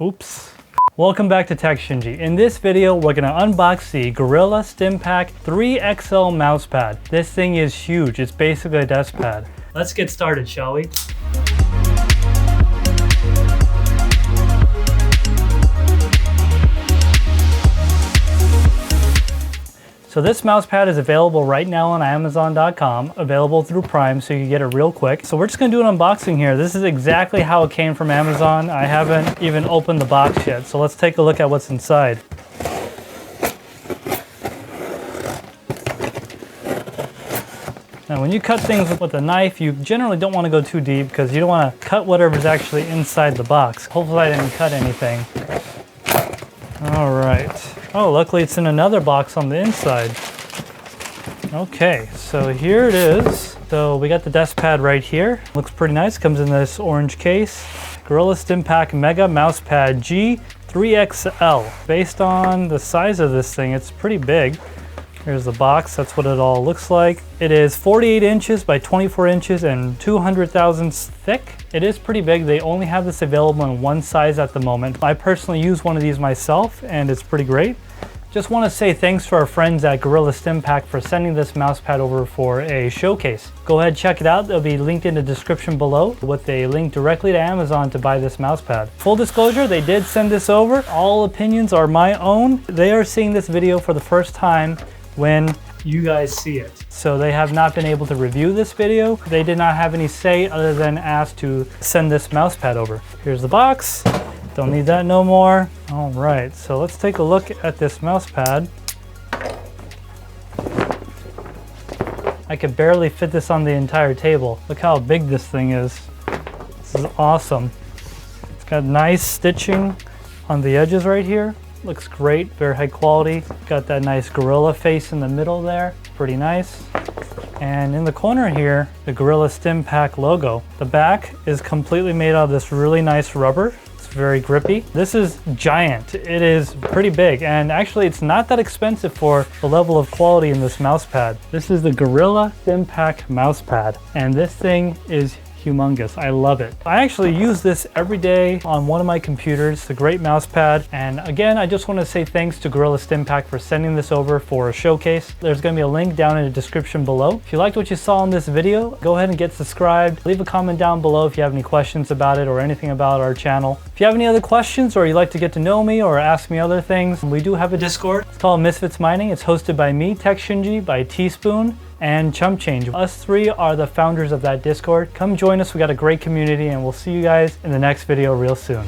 Oops. Welcome back to TekShinji. In this video, we're gonna unbox the Gorilla Stimpack 3XL mousepad. This thing is huge. It's basically a desk pad. Let's get started, shall we? So this mousepad is available right now on Amazon.com, available through Prime, so you can get it real quick. So we're just gonna do an unboxing here. This is exactly how it came from Amazon. I haven't even opened the box yet, so let's take a look at what's inside. Now when you cut things with a knife, you generally don't want to go too deep because you don't want to cut whatever's actually inside the box. Hopefully I didn't cut anything. All right. Oh, luckily it's in another box on the inside. Okay, so here it is. So we got the desk pad right here. Looks pretty nice, comes in this orange case. Gorilla Stimpack Mega Mousepad G3XL. Based on the size of this thing, it's pretty big. Here's the box, that's what it all looks like. It is 48 inches by 24 inches and 200 thousandths thick. It is pretty big. They only have this available in one size at the moment. I personally use one of these myself and it's pretty great. Just want to say thanks to our friends at Gorilla Stimpack for sending this mousepad over for a showcase. Go ahead, check it out. It'll be linked in the description below with a link directly to Amazon to buy this mousepad. Full disclosure, they did send this over. All opinions are my own. They are seeing this video for the first time when you guys see it. So they have not been able to review this video. They did not have any say other than ask to send this mousepad over. Here's the box. Don't need that no more. All right, so let's take a look at this mousepad. I could barely fit this on the entire table. Look how big this thing is. This is awesome. It's got nice stitching on the edges right here. Looks great, very high quality. Got that nice gorilla face in the middle there, pretty nice. And in the corner here, the Gorilla Stimpack logo. The back is completely made out of this really nice rubber. It's very grippy. This is giant. It is pretty big, and actually it's not that expensive for the level of quality in this mousepad. This is the Gorilla Stimpack mousepad, and this thing is humongous. I love it. I actually use this every day on one of my computers. It's a great mouse pad. And again, I just want to say thanks to Gorilla Stimpack for sending this over for a showcase. There's going to be a link down in the description below. If you liked what you saw in this video, go ahead and get subscribed. Leave a comment down below if you have any questions about it or anything about our channel. If you have any other questions or you'd like to get to know me or ask me other things, we do have a Discord. It's called Misfits Mining. It's hosted by me, TekShinji, by Teaspoon, and Chump Change. Us three are the founders of that Discord. Come join us, we got a great community, and we'll see you guys in the next video real soon.